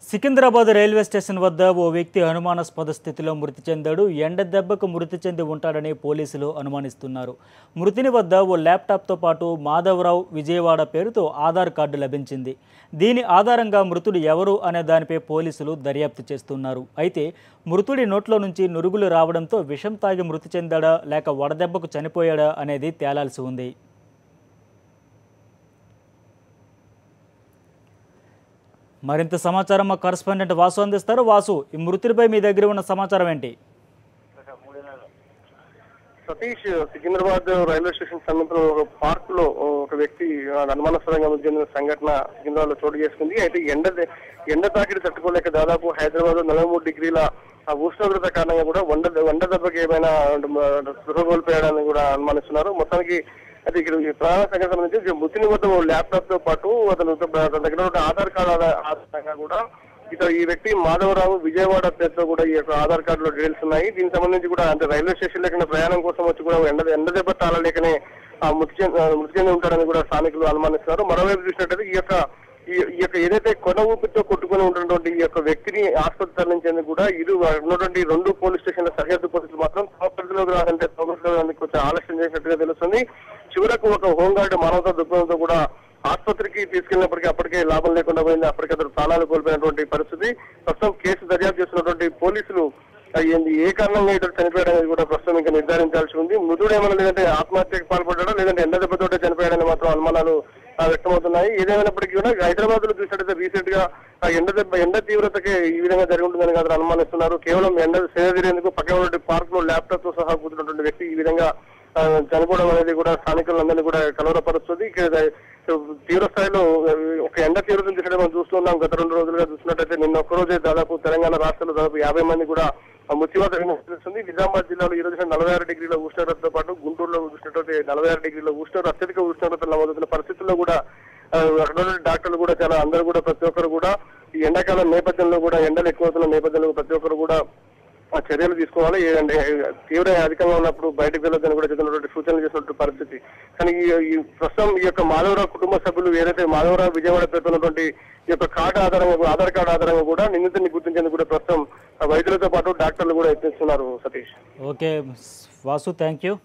Secunderabad railway station వద్ద ఓ వ్యక్తి అనుమానాస్పద స్థితిలో మృతి చెందాడు. ఎండ దెబ్బకు మృతి చెంది ఉంటాడని పోలీసులు అనుమానిస్తున్నారు. మృతుని వద్ద ఓ ల్యాప్టాప్తో పాటు మాధవరావు విజయవాడ పేరుతో ఆధార్ కార్డు లభించింది. దీని ఆధారంగా మృతుడు ఎవరు అనే దానిపై పోలీసులు దర్యాప్తు చేస్తున్నారు. అయితే మృతుడి నోట్లో నుంచి నురుగులు రావడంతో విషం తాగి మృతి చెందాడా లేక వడదెబ్బకు చనిపోయాడా అనేది తేలాల్సి ఉంది. మరింత సమాచారం మా కరెస్పాండెంట్ వాసు అందిస్తారు. వాసు, ఈ మృతుడిపై మీ దగ్గర ఉన్న సమాచారం ఏంటి? సతీష్, సికింద్రాబాద్ రైల్వే స్టేషన్ సమీపంలో ఒక పార్క్ లో ఒక వ్యక్తి అనుమానాస్పదంగా మృతి చెందిన సంఘటన సికింద్రాబాద్ లో చోటు చేసుకుంది. అయితే ఎండ తాకిడి తట్టుకోలేక దాదాపు హైదరాబాద్ లో 43 డిగ్రీల ఉష్ణోగ్రత కారణంగా కూడా వండ దెబ్బకి ఏమైనా స్పృహ కోల్పోయాడని కూడా అనుమానిస్తున్నారు. మొత్తానికి అయితే ఇక్కడ ప్రధాన సంఘటన సంబంధించి మృతుని వద్ద ల్యాప్టాప్ తో పాటు అతను దగ్గర ఆధార్ కార్డు ఆధారంగా కూడా ఈ వ్యక్తి మాధవరావు విజయవాడ పేరుతో కూడా ఈ యొక్క ఆధార్ కార్డు లో డీటెయిల్స్ ఉన్నాయి. దీనికి సంబంధించి కూడా అంటే రైల్వే స్టేషన్ లేకుండా ప్రయాణం కోసం వచ్చి కూడా ఎండ దెబ్బ తాళలేకనే మృతి చెంది ఉంటాడని కూడా స్థానికులు అనుమానిస్తున్నారు. మరోవైపు చూసినట్టయితే ఈ యొక్క ఏదైతే కొన ఊపిరితో కొట్టుకుని ఉన్నటువంటి ఈ యొక్క వ్యక్తిని ఆసుపత్రి తరలించేందుకు కూడా ఉన్నటువంటి 2 పోలీస్ స్టేషన్ల సరిహద్దు పోలీసులు మాత్రం పరిధిలోకి రాదంటే కొంచెం ఆలస్యం చేసినట్టుగా తెలుస్తుంది. చివరకు ఒక హోంగార్డు మానవతా దృక్పథంతో కూడా ఆసుపత్రికి తీసుకెళ్లినప్పటికీ అప్పటికే లాభం లేకుండా పోయింది. అప్పటికే అతను ప్రాణాలు కోల్పోయినటువంటి పరిస్థితి. ప్రస్తుతం కేసు దర్యాప్తు చేస్తున్నటువంటి పోలీసులు ఏ కారణంగా ఇతడు చనిపోయాడనేది కూడా ప్రస్తుతం ఇంకా నిర్ధారించాల్సి ఉంది. మృతుడు ఏమైనా లేదంటే ఆత్మహత్యకు పాల్పడ్డా లేదంటే ఎండ దెబ్బతోటే చనిపోయాడని మాత్రం అనుమానాలు వ్యక్తమవుతున్నాయి. ఏదేమైనప్పటికీ కూడా హైదరాబాద్ లో చూసినట్టయితే రీసెంట్ గా ఎండ తీవ్రతకే ఈ విధంగా జరిగి ఉంటుందని అతను అనుమానిస్తున్నారు. కేవలం ఎండ సేదీరేందుకు పక్కన పార్క్ లో ల్యాప్టాప్ తో సహా కూర్చున్నటువంటి వ్యక్తి ఈ విధంగా చనిపోవడం అనేది కూడా స్థానికులందరినీ కూడా కలవరపరుస్తుంది. తీవ్ర స్థాయిలో ఒక ఎండ తీవ్రతను చూసినట్టు మనం చూస్తున్నాం. గత 2 రోజులుగా చూసినట్టయితే నిన్న ఒక్కరోజే దాదాపు తెలంగాణ రాష్ట్రంలో దాదాపు 50 మంది కూడా మృత్యువాత తెలుస్తుంది. నిజామాబాద్ జిల్లాలో ఈ రోజు 46 డిగ్రీల ఉష్ణోగ్రతతో పాటు గుంటూరులో చూసినట్లయితే 46 డిగ్రీల అత్యధిక ఉష్ణోగ్రతలు నమోదవుతున్న పరిస్థితుల్లో కూడా అక్కడ డాక్టర్లు కూడా చాలా అందరూ కూడా ప్రతి ఒక్కరు కూడా ఈ ఎండాకాలం నేపథ్యంలో కూడా ఎండలు ఎక్కువవుతున్న నేపథ్యంలో ప్రతి ఒక్కరు కూడా చర్యలు తీసుకోవాలి. తీవ్ర అధికంగా ఉన్నప్పుడు బయటకు వెళ్ళొద్దని కూడా చెందినటువంటి సూచనలు చేసినటువంటి పరిస్థితి. కానీ ఈ ప్రస్తుతం ఈ యొక్క మాధవరావు కుటుంబ సభ్యులు ఏదైతే మాధవరావు విజయవాడ పెడుతున్నటువంటి ఈ యొక్క ఆధార్ కార్డు ఆధారంగా కూడా నిందితుడిని గుర్తించేందుకు కూడా ప్రస్తుతం వైద్యులతో పాటు డాక్టర్లు కూడా యత్నిస్తున్నారు. Satish. Okay Vasu, thank you.